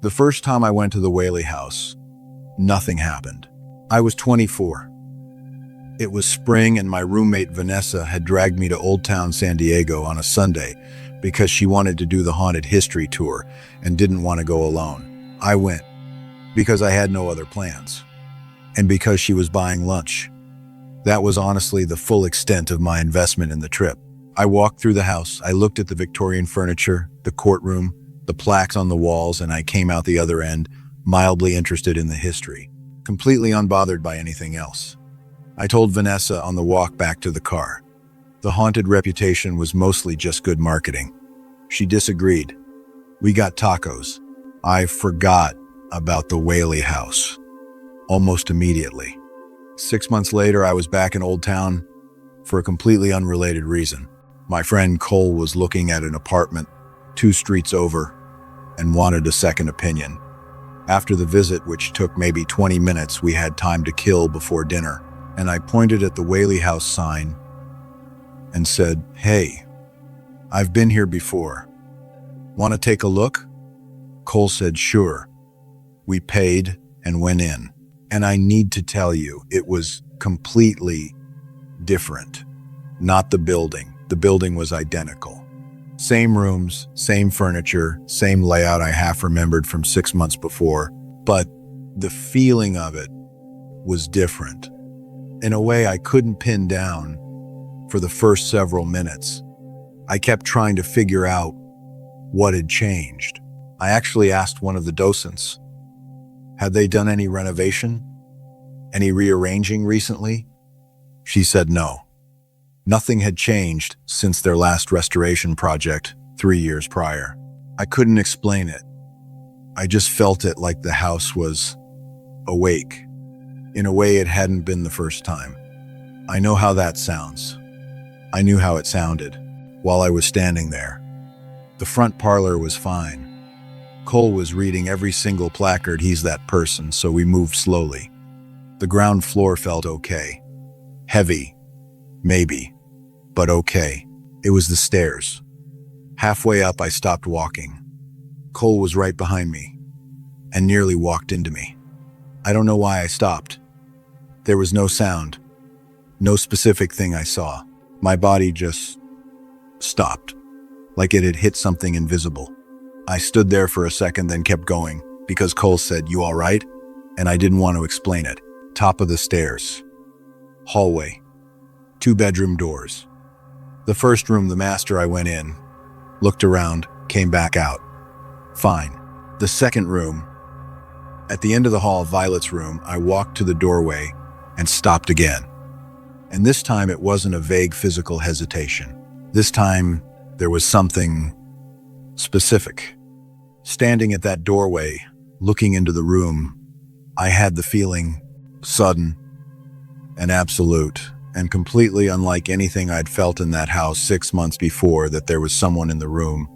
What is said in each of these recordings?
The first time I went to the Whaley House, nothing happened. I was 24. It was spring and my roommate Vanessa had dragged me to Old Town San Diego on a Sunday because she wanted to do the haunted history tour and didn't want to go alone. I went because I had no other plans and because she was buying lunch. That was honestly the full extent of my investment in the trip. I walked through the house, I looked at the Victorian furniture, the courtroom, the plaques on the walls, and I came out the other end, mildly interested in the history, completely unbothered by anything else. I told Vanessa on the walk back to the car. The haunted reputation was mostly just good marketing. She disagreed. We got tacos. I forgot about the Whaley House almost immediately. 6 months later, I was back in Old Town for a completely unrelated reason. My friend Cole was looking at an apartment 2 streets over and wanted a second opinion. After the visit, which took maybe 20 minutes, we had time to kill before dinner, and I pointed at the Whaley House sign and said, "Hey, I've been here before. Want to take a look?" Cole said, "Sure." We paid and went in, and I need to tell you, it was completely different. Not the building. The building was identical. Same rooms, same furniture, same layout I half remembered from 6 months before, but the feeling of it was different. In a way I couldn't pin down for the first several minutes. I kept trying to figure out what had changed. I actually asked one of the docents, had they done any renovation? Any rearranging recently? She said no. Nothing had changed since their last restoration project 3 years prior. I couldn't explain it. I just felt it like the house was awake, in a way it hadn't been the first time. I know how that sounds. I knew how it sounded while I was standing there. The front parlor was fine. Cole was reading every single placard, he's that person, so we moved slowly. The ground floor felt okay. Heavy, maybe, but okay. It was the stairs. Halfway up, I stopped walking. Cole was right behind me and nearly walked into me. I don't know why I stopped. There was no sound, no specific thing I saw. My body just stopped, like it had hit something invisible. I stood there for a second, then kept going because Cole said, "You all right?" And I didn't want to explain it. Top of the stairs. Hallway. 2 bedroom doors. The first room, the master, I went in, looked around, came back out. Fine. The second room. At the end of the hall, Violet's room, I walked to the doorway and stopped again. And this time it wasn't a vague physical hesitation. This time there was something specific. Standing at that doorway, looking into the room, I had the feeling, sudden and absolute, and completely unlike anything I'd felt in that house 6 months before, that there was someone in the room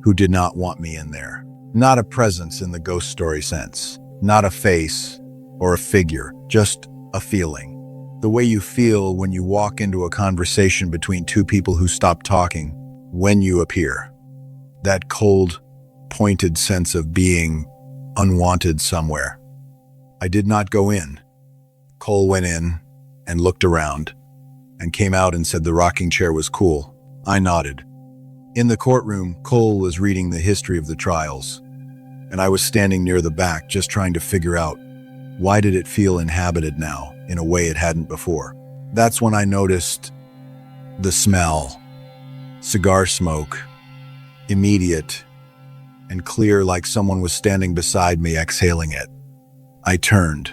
who did not want me in there. Not a presence in the ghost story sense, not a face or a figure, just a feeling. The way you feel when you walk into a conversation between 2 people who stop talking when you appear. That cold, pointed sense of being unwanted somewhere. I did not go in. Cole went in and looked around and came out and said the rocking chair was cool. I nodded. In the courtroom, Cole was reading the history of the trials, and I was standing near the back just trying to figure out, why did it feel inhabited now in a way it hadn't before? That's when I noticed the smell. Cigar smoke. Immediate and clear, like someone was standing beside me exhaling it. I turned.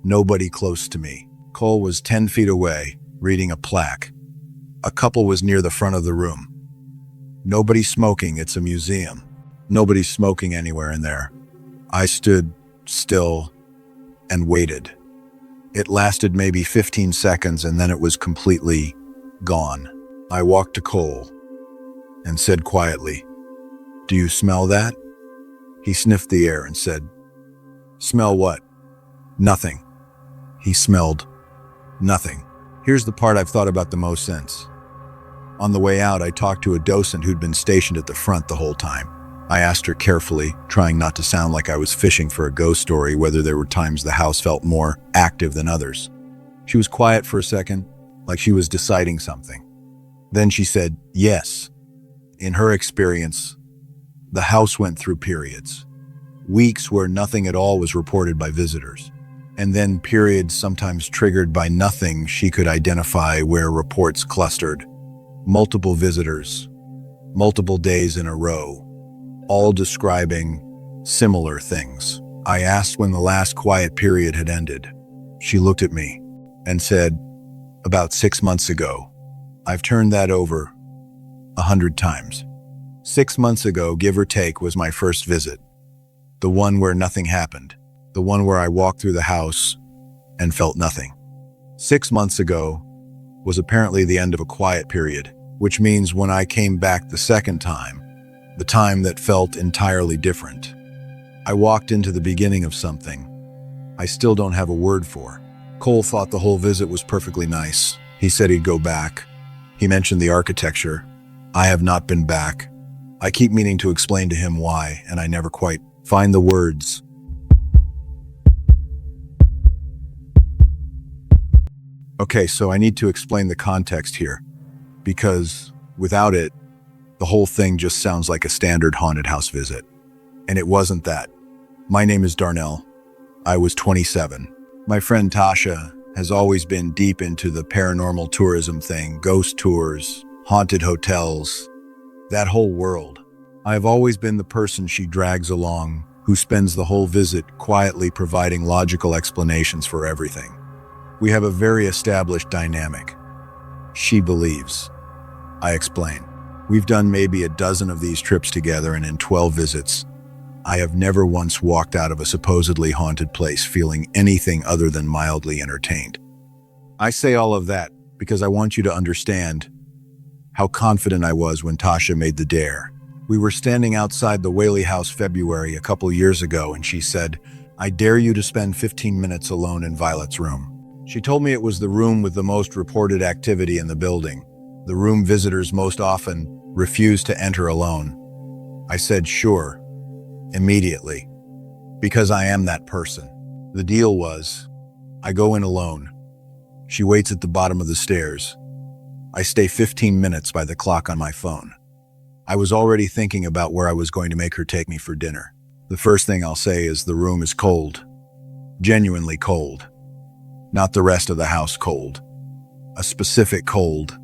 Nobody close to me. Cole was 10 feet away, reading a plaque. A couple was near the front of the room. Nobody smoking, it's a museum. Nobody's smoking anywhere in there. I stood still and waited. It lasted maybe 15 seconds and then it was completely gone. I walked to Cole and said quietly, "Do you smell that?" He sniffed the air and said, "Smell what?" "Nothing." He smelled nothing. Here's the part I've thought about the most since. On the way out, I talked to a docent who'd been stationed at the front the whole time. I asked her carefully, trying not to sound like I was fishing for a ghost story, whether there were times the house felt more active than others. She was quiet for a second, like she was deciding something. Then she said, yes. In her experience, the house went through periods. Weeks where nothing at all was reported by visitors. And then periods sometimes triggered by nothing she could identify, where reports clustered. Multiple visitors, multiple days in a row, all describing similar things. I asked when the last quiet period had ended. She looked at me and said, about 6 months ago. I've turned that over 100 times. 6 months ago, give or take, was my first visit. The one where nothing happened. The one where I walked through the house and felt nothing. 6 months ago was apparently the end of a quiet period, which means when I came back the second time, the time that felt entirely different. I walked into the beginning of something I still don't have a word for. Cole thought the whole visit was perfectly nice. He said he'd go back. He mentioned the architecture. I have not been back. I keep meaning to explain to him why, and I never quite find the words. Okay, so I need to explain the context here, because without it, the whole thing just sounds like a standard haunted house visit. And it wasn't that. My name is Darnell. I was 27. My friend Tasha has always been deep into the paranormal tourism thing, ghost tours, haunted hotels, that whole world. I have always been the person she drags along, who spends the whole visit quietly providing logical explanations for everything. We have a very established dynamic. She believes. I explain. We've done maybe a dozen of these trips together, and in 12 visits, I have never once walked out of a supposedly haunted place feeling anything other than mildly entertained. I say all of that because I want you to understand how confident I was when Tasha made the dare. We were standing outside the Whaley House February a couple years ago, and she said, I dare you to spend 15 minutes alone in Violet's room. She told me it was the room with the most reported activity in the building, the room visitors most often refused to enter alone. I said, sure, immediately, because I am that person. The deal was, I go in alone. She waits at the bottom of the stairs. I stay 15 minutes by the clock on my phone. I was already thinking about where I was going to make her take me for dinner. The first thing I'll say is the room is cold. Genuinely cold. Not the rest of the house cold. A specific cold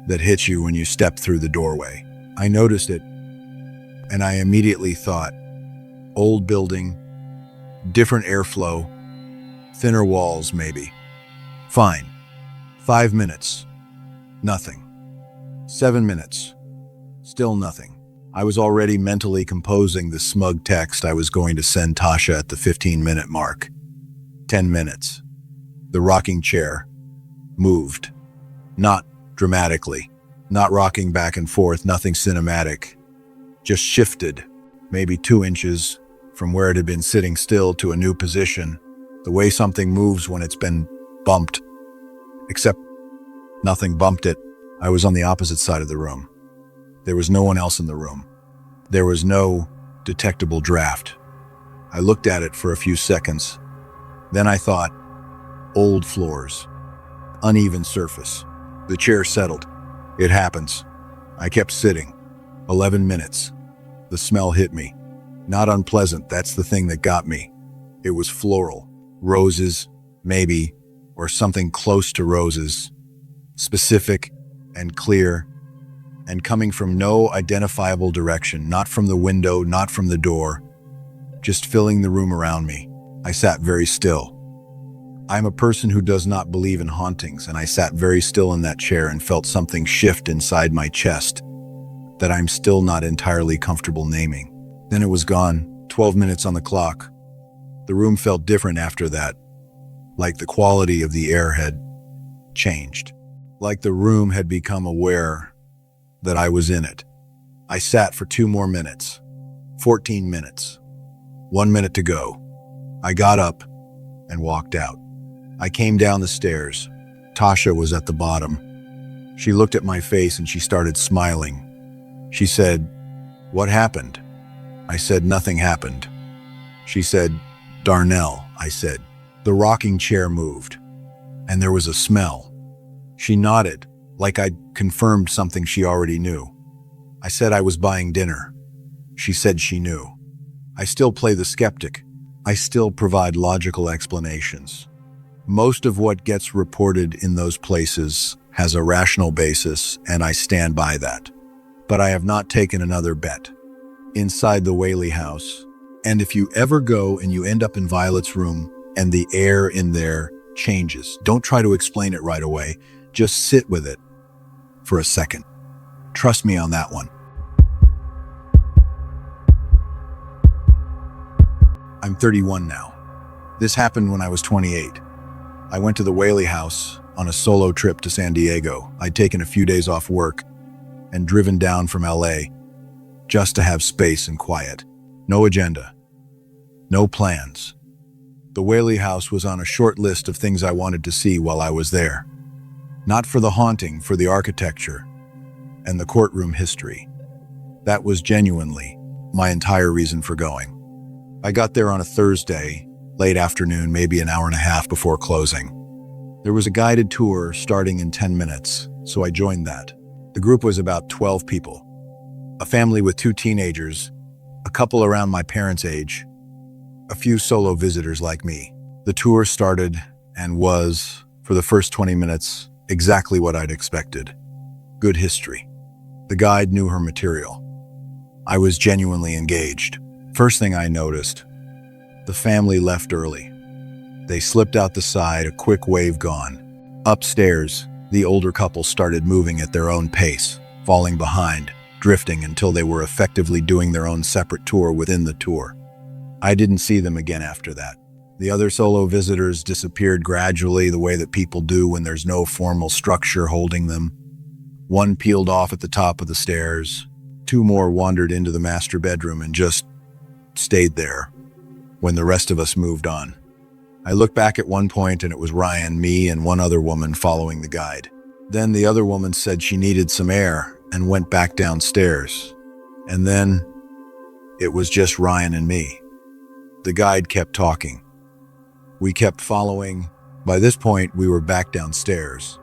that hits you when you step through the doorway. I noticed it, and I immediately thought, old building, different airflow, thinner walls maybe. Fine. 5 minutes. Nothing. 7 minutes. Still nothing. I was already mentally composing the smug text I was going to send Tasha at the 15-minute mark. 10 minutes. The rocking chair moved. Not dramatically. Not rocking back and forth, nothing cinematic. Just shifted, maybe 2 inches from where it had been sitting still to a new position, the way something moves when it's been bumped. Except nothing bumped it. I was on the opposite side of the room. There was no one else in the room. There was no detectable draft. I looked at it for a few seconds. Then I thought, old floors, uneven surface. The chair settled. It happens. I kept sitting. 11 minutes. The smell hit me. Not unpleasant, that's the thing that got me. It was floral. Roses, maybe, or something close to roses. Specific and clear, and coming from no identifiable direction, not from the window, not from the door, just filling the room around me. I sat very still. I'm a person who does not believe in hauntings, and I sat very still in that chair and felt something shift inside my chest that I'm still not entirely comfortable naming. Then it was gone, 12 minutes on the clock. The room felt different after that, like the quality of the air had changed, like the room had become aware that I was in it. I sat for 2 more minutes, 14 minutes, 1 minute to go. I got up and walked out. I came down the stairs. Tasha was at the bottom. She looked at my face and she started smiling. She said, "What happened?" I said nothing happened. She said, "Darnell," I said. The rocking chair moved, and there was a smell. She nodded, like I'd confirmed something she already knew. I said I was buying dinner. She said she knew. I still play the skeptic. I still provide logical explanations. Most of what gets reported in those places has a rational basis, and I stand by that. But I have not taken another bet. Inside the Whaley House, and if you ever go and you end up in Violet's room and the air in there changes, don't try to explain it right away. Just sit with it for a second. Trust me on that one. I'm 31 now. This happened when I was 28. I went to the Whaley House on a solo trip to San Diego. I'd taken a few days off work and driven down from LA just to have space and quiet. No agenda. No plans. The Whaley House was on a short list of things I wanted to see while I was there. Not for the haunting, for the architecture and the courtroom history. That was genuinely my entire reason for going. I got there on a Thursday, late afternoon, maybe an hour and a half before closing. There was a guided tour starting in 10 minutes, so I joined that. The group was about 12 people. A family with 2 teenagers, a couple around my parents' age, a few solo visitors like me. The tour started and was, for the first 20 minutes, exactly what I'd expected. Good history. The guide knew her material. I was genuinely engaged. First thing I noticed, the family left early. They slipped out the side, a quick wave gone. Upstairs, the older couple started moving at their own pace, falling behind, drifting until they were effectively doing their own separate tour within the tour. I didn't see them again after that. The other solo visitors disappeared gradually, the way that people do when there's no formal structure holding them. One peeled off at the top of the stairs. 2 more wandered into the master bedroom and just stayed there when the rest of us moved on. I looked back at one point and it was Ryan, me, and one other woman following the guide. Then the other woman said she needed some air and went back downstairs. And then it was just Ryan and me. The guide kept talking. We kept following. By this point, we were back downstairs,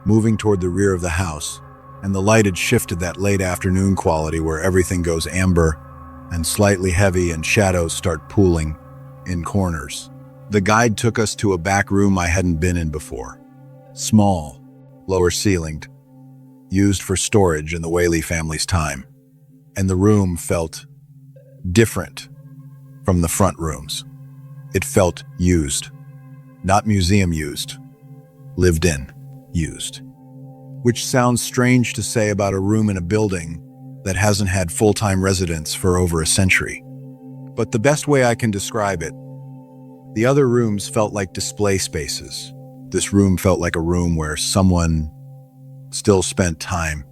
moving toward the rear of the house, and the light had shifted that late afternoon quality where everything goes amber and slightly heavy and shadows start pooling in corners. The guide took us to a back room I hadn't been in before. Small, lower ceilinged, used for storage in the Whaley family's time. And the room felt different from the front rooms. It felt used. Not museum used. Lived in used. Which sounds strange to say about a room in a building that hasn't had full-time residents for over a century. But the best way I can describe it, the other rooms felt like display spaces. This room felt like a room where someone still spent time.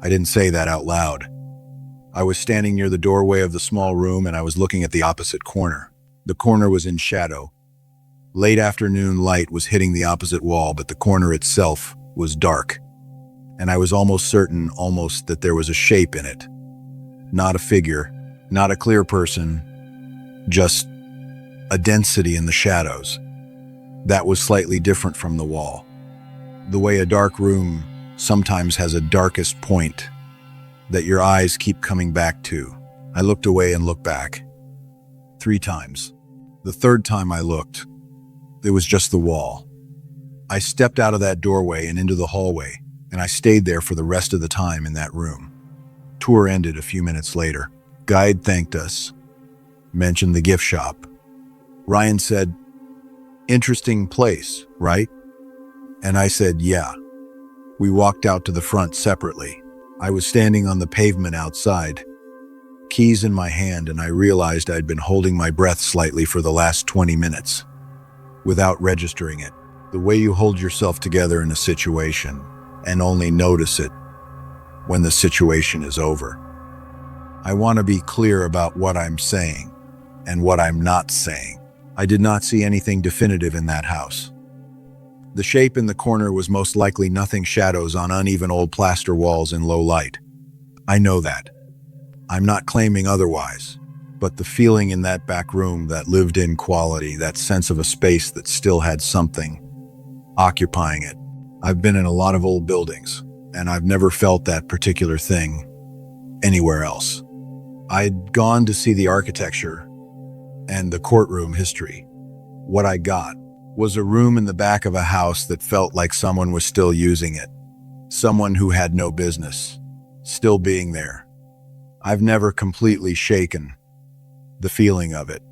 I didn't say that out loud. I was standing near the doorway of the small room and I was looking at the opposite corner. The corner was in shadow. Late afternoon light was hitting the opposite wall, but the corner itself was dark. And I was almost certain, that there was a shape in it. Not a figure, not a clear person, just a density in the shadows. That was slightly different from the wall. The way a dark room sometimes has a darkest point that your eyes keep coming back to. I looked away and looked back. 3 times. The 3rd time I looked, it was just the wall. I stepped out of that doorway and into the hallway, and I stayed there for the rest of the time in that room. Tour ended a few minutes later. Guide thanked us, mentioned the gift shop. Ryan said, "Interesting place, right?" And I said, "Yeah." We walked out to the front separately. I was standing on the pavement outside, keys in my hand, and I realized I'd been holding my breath slightly for the last 20 minutes, without registering it. The way you hold yourself together in a situation and only notice it when the situation is over. I want to be clear about what I'm saying and what I'm not saying. I did not see anything definitive in that house. The shape in the corner was most likely nothing, shadows on uneven old plaster walls in low light. I know that. I'm not claiming otherwise, but the feeling in that back room, that lived-in quality, that sense of a space that still had something occupying it. I've been in a lot of old buildings, and I've never felt that particular thing anywhere else. I'd gone to see the architecture and the courtroom history. What I got was a room in the back of a house that felt like someone was still using it, someone who had no business still being there. I've never completely shaken the feeling of it.